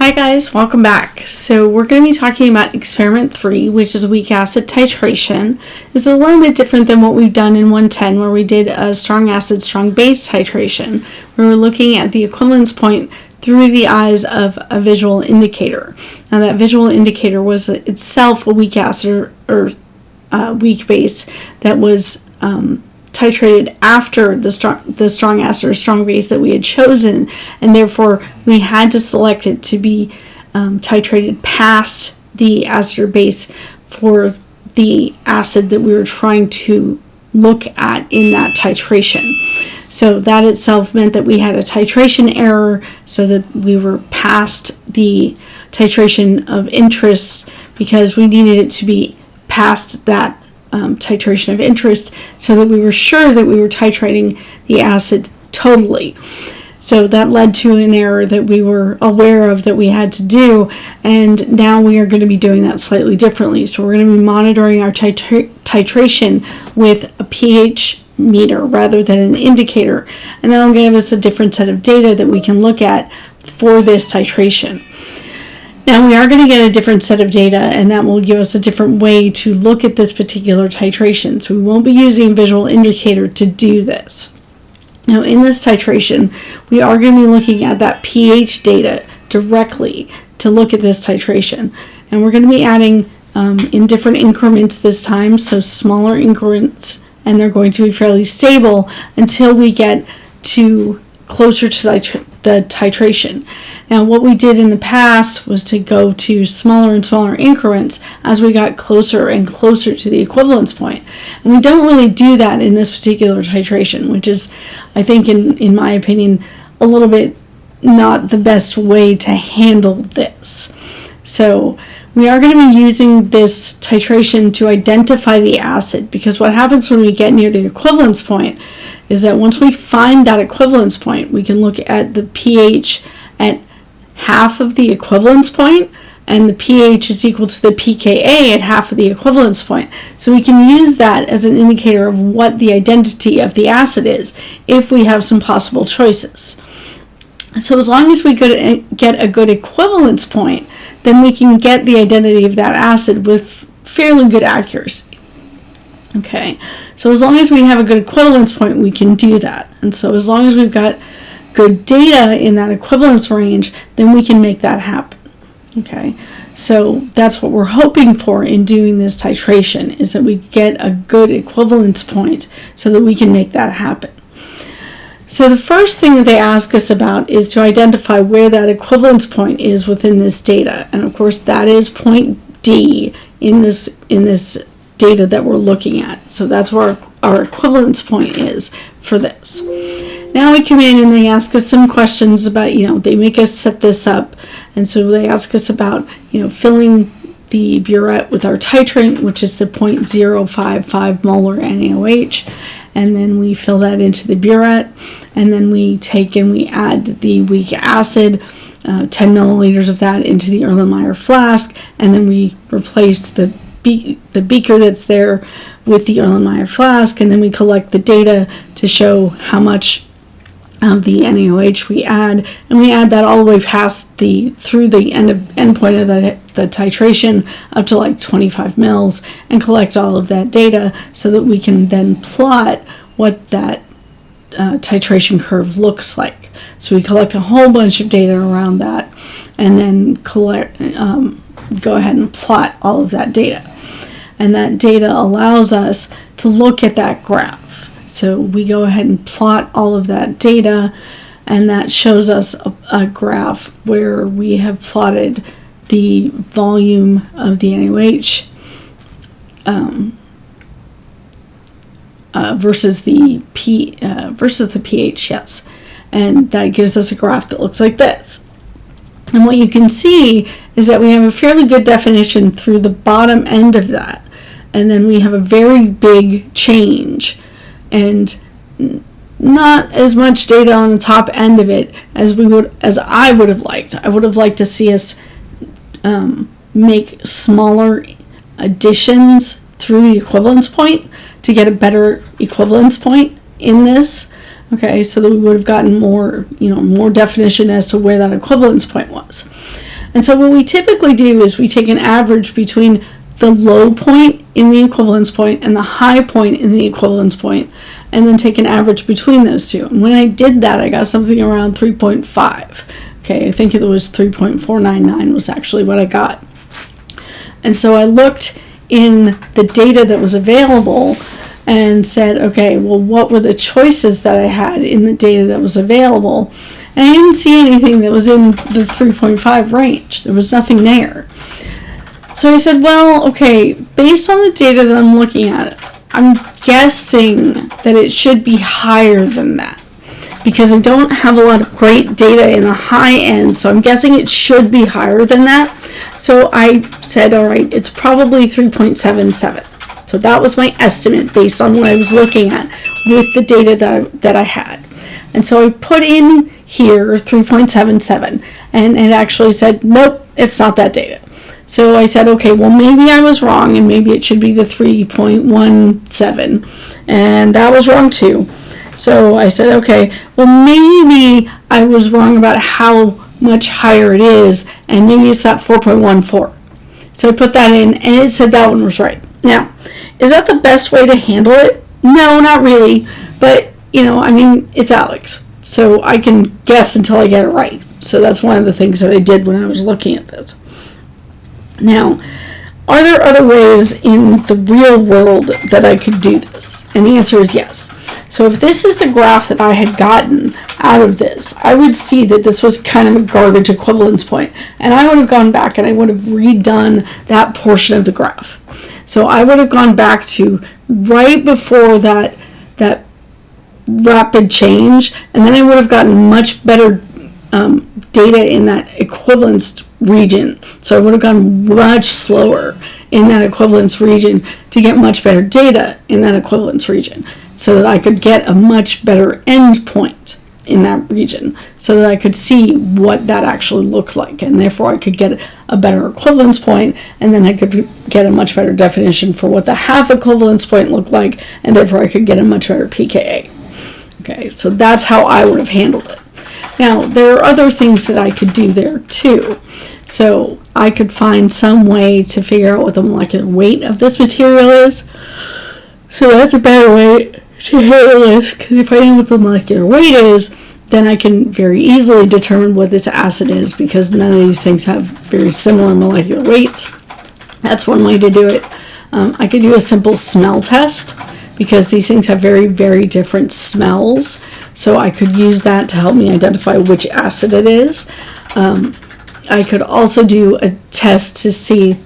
Hi guys, welcome back. So we're going to be talking about experiment 3, which is weak acid titration. This is a little bit different than what we've done in 110, where we did a strong acid, strong base titration. We were looking at the equivalence point through the eyes of a visual indicator. Now that visual indicator was itself a weak acid or weak base that was titrated after the strong acid or strong base that we had chosen, and therefore we had to select it to be titrated past the acid or base for the acid that we were trying to look at in that titration. So that itself meant that we had a titration error, so that we were past the titration of interest because we needed it to be past that titration of interest, so that we were sure that we were titrating the acid totally. So that led to an error that we were aware of that we had to do, and now we are going to be doing that slightly differently. So we're going to be monitoring our titration with a pH meter rather than an indicator, and that'll give us a different set of data that we can look at for this titration. Now we are going to get a different set of data, and that will give us a different way to look at this particular titration. So we won't be using a visual indicator to do this. Now in this titration, we are going to be looking at that pH data directly to look at this titration. And we're going to be adding in different increments this time, so smaller increments, and they're going to be fairly stable until we get to closer to the titration. Now what we did in the past was to go to smaller and smaller increments as we got closer and closer to the equivalence point. And we don't really do that in this particular titration, which is, I think, in my opinion, a little bit not the best way to handle this. So we are going to be using this titration to identify the acid, because what happens when we get near the equivalence point is that once we find that equivalence point, we can look at the pH at half of the equivalence point, and the pH is equal to the pKa at half of the equivalence point. So we can use that as an indicator of what the identity of the acid is if we have some possible choices. So as long as we get a good equivalence point, then we can get the identity of that acid with fairly good accuracy. Okay, so as long as we have a good equivalence point, we can do that. And so as long as we've got good data in that equivalence range, then we can make that happen. Okay, so that's what we're hoping for in doing this titration, is that we get a good equivalence point so that we can make that happen. So the first thing that they ask us about is to identify where that equivalence point is within this data. And of course that is point D in this data that we're looking at. So that's where our equivalence point is for this. Now we come in and they ask us some questions about, they make us set this up. And so they ask us about, filling the burette with our titrant, which is the 0.055 molar NaOH. And then we fill that into the burette. And then we take and we add the weak acid, 10 milliliters of that into the Erlenmeyer flask. And then we replace the beaker that's there with the Erlenmeyer flask, and then we collect the data to show how much of the NaOH we add, and we add that all the way past through the end point of the titration up to like 25 mils, and collect all of that data so that we can then plot what that titration curve looks like. So we collect a whole bunch of data around that, and then go ahead and plot all of that data. And that data allows us to look at that graph. So we go ahead and plot all of that data, and that shows us a graph where we have plotted the volume of the NaOH versus the pH, yes. And that gives us a graph that looks like this. And what you can see is that we have a fairly good definition through the bottom end of that. And then we have a very big change, and not as much data on the top end of it as I would have liked. I would have liked to see us make smaller additions through the equivalence point to get a better equivalence point in this. Okay, so that we would have gotten more definition as to where that equivalence point was. And so what we typically do is we take an average between the low point in the equivalence point and the high point in the equivalence point, and then take an average between those two. And when I did that, I got something around 3.5. Okay, I think it was 3.499 was actually what I got. And so I looked in the data that was available and said, okay, well, what were the choices that I had in the data that was available? And I didn't see anything that was in the 3.5 range. There was nothing there. So I said, well, okay, based on the data that I'm looking at, I'm guessing that it should be higher than that, because I don't have a lot of great data in the high end, so I'm guessing it should be higher than that. So I said, all right, it's probably 3.77. So that was my estimate based on what I was looking at with the data that I had. And so I put in here 3.77, and it actually said, nope, it's not that data. So I said, okay, well, maybe I was wrong, and maybe it should be the 3.17, and that was wrong too. So I said, okay, well, maybe I was wrong about how much higher it is, and maybe it's that 4.14. So I put that in, and it said that one was right. Now, is that the best way to handle it? No, not really, but, I mean, it's Alex, so I can guess until I get it right. So that's one of the things that I did when I was looking at this. Now, are there other ways in the real world that I could do this? And the answer is yes. So if this is the graph that I had gotten out of this, I would see that this was kind of a garbage equivalence point. And I would have gone back and I would have redone that portion of the graph. So I would have gone back to right before that rapid change, and then I would have gotten much better data in that equivalence region. So I would have gone much slower in that equivalence region to get much better data in that equivalence region, so that I could get a much better end point in that region, so that I could see what that actually looked like, and therefore I could get a better equivalence point, and then I could get a much better definition for what the half equivalence point looked like, and therefore I could get a much better pKa. Okay, so that's how I would have handled it. Now, there are other things that I could do there too. So I could find some way to figure out what the molecular weight of this material is. So that's a better way to handle this, because if I know what the molecular weight is, then I can very easily determine what this acid is, because none of these things have very similar molecular weights. That's one way to do it. I could do a simple smell test, because these things have very, very different smells. So I could use that to help me identify which acid it is. I could also do a test to see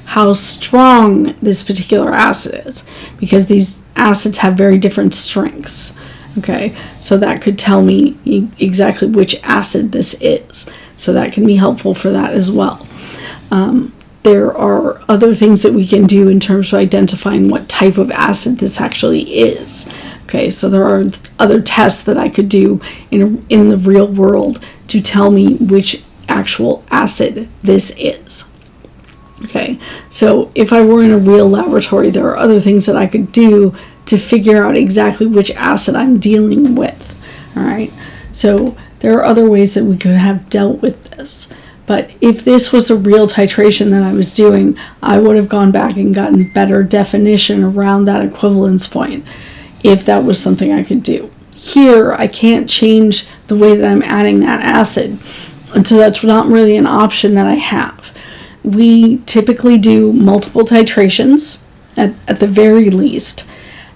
how strong this particular acid is, because these acids have very different strengths. Okay, so that could tell me exactly which acid this is. So that can be helpful for that as well. There are other things that we can do in terms of identifying what type of acid this actually is. Okay, so there are other tests that I could do in the real world to tell me which actual acid this is. Okay, so if I were in a real laboratory, there are other things that I could do to figure out exactly which acid I'm dealing with. All right, so there are other ways that we could have dealt with this. But if this was a real titration that I was doing, I would have gone back and gotten better definition around that equivalence point, if that was something I could do. Here, I can't change the way that I'm adding that acid, and so that's not really an option that I have. We typically do multiple titrations at the very least,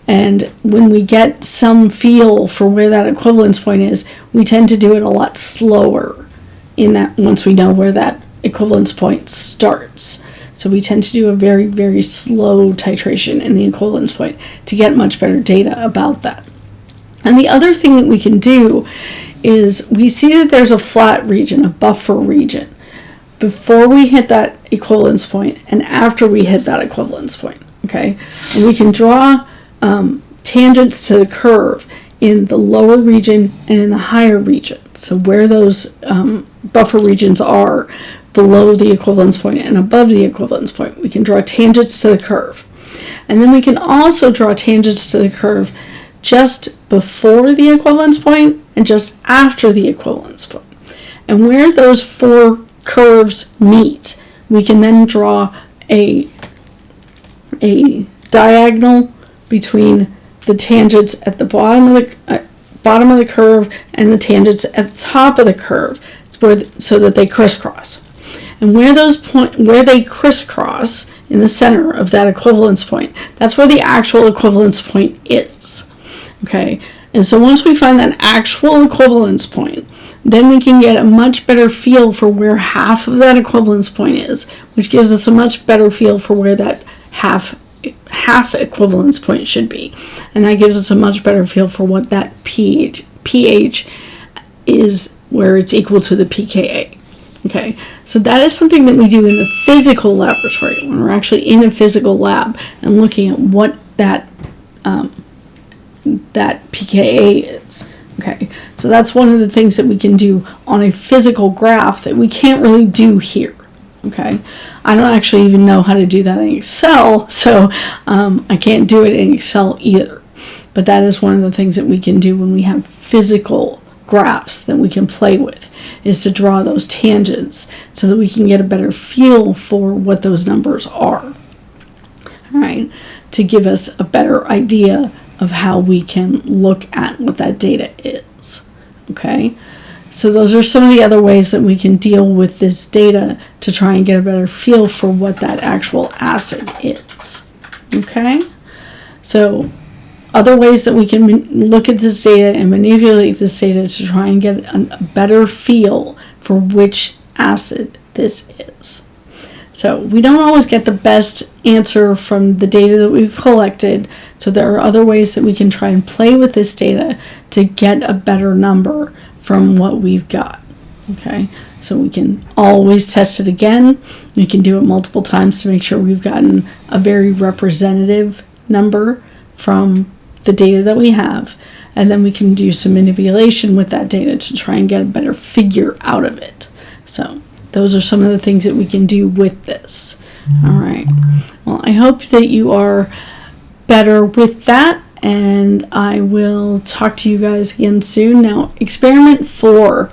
and when we get some feel for where that equivalence point is, we tend to do it a lot slower in that once we know where that equivalence point starts. So we tend to do a very, very slow titration in the equivalence point to get much better data about that. And the other thing that we can do is we see that there's a flat region, a buffer region, before we hit that equivalence point and after we hit that equivalence point. Okay, and we can draw tangents to the curve in the lower region and in the higher region. So where those buffer regions are below the equivalence point and above the equivalence point, we can draw tangents to the curve. And then we can also draw tangents to the curve just before the equivalence point and just after the equivalence point. And where those four curves meet, we can then draw a diagonal between the tangents at the bottom of the curve and the tangents at the top of the curve, so that they crisscross. And where they crisscross in the center of that equivalence point, that's where the actual equivalence point is. Okay, and so once we find that actual equivalence point, then we can get a much better feel for where half of that equivalence point is, which gives us a much better feel for where that half equivalence point should be. And that gives us a much better feel for what that pH is, where it's equal to the pKa. Okay, so that is something that we do in the physical laboratory, when we're actually in a physical lab and looking at what that pKa is. Okay, so that's one of the things that we can do on a physical graph that we can't really do here. Okay, I don't actually even know how to do that in Excel, so I can't do it in Excel either. But that is one of the things that we can do when we have physical graphs that we can play with, is to draw those tangents so that we can get a better feel for what those numbers are. All right, to give us a better idea of how we can look at what that data is. Okay, so those are some of the other ways that we can deal with this data to try and get a better feel for what that actual acid is. Okay, so other ways that we can look at this data and manipulate this data to try and get a better feel for which acid this is. So we don't always get the best answer from the data that we've collected, so there are other ways that we can try and play with this data to get a better number from what we've got. Okay, so we can always test it again. We can do it multiple times to make sure we've gotten a very representative number from the data that we have, and then we can do some manipulation with that data to try and get a better figure out of it. So those are some of the things that we can do with this. All right, well, I hope that you are better with that, and I will talk to you guys again soon. Now, experiment 4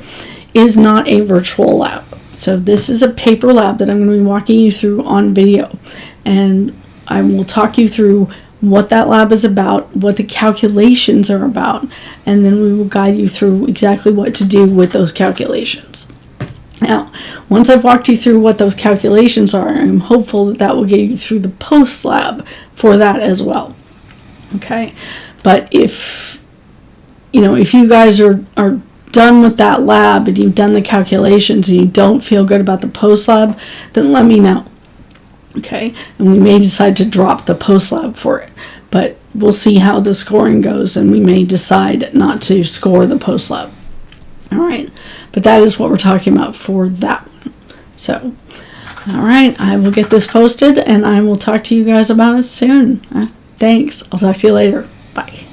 is not a virtual lab, so this is a paper lab that I'm going to be walking you through on video, and I will talk you through what that lab is about, what the calculations are about, and then we will guide you through exactly what to do with those calculations. Now, once I've walked you through what those calculations are, I'm hopeful that that will get you through the post lab for that as well. Okay, but if you guys are done with that lab and you've done the calculations and you don't feel good about the post lab, then let me know. Okay, and we may decide to drop the post lab for it, but we'll see how the scoring goes, and we may decide not to score the post lab. All right, but that is what we're talking about for that one. So, all right, I will get this posted, and I will talk to you guys about it soon. Thanks. I'll talk to you later. Bye.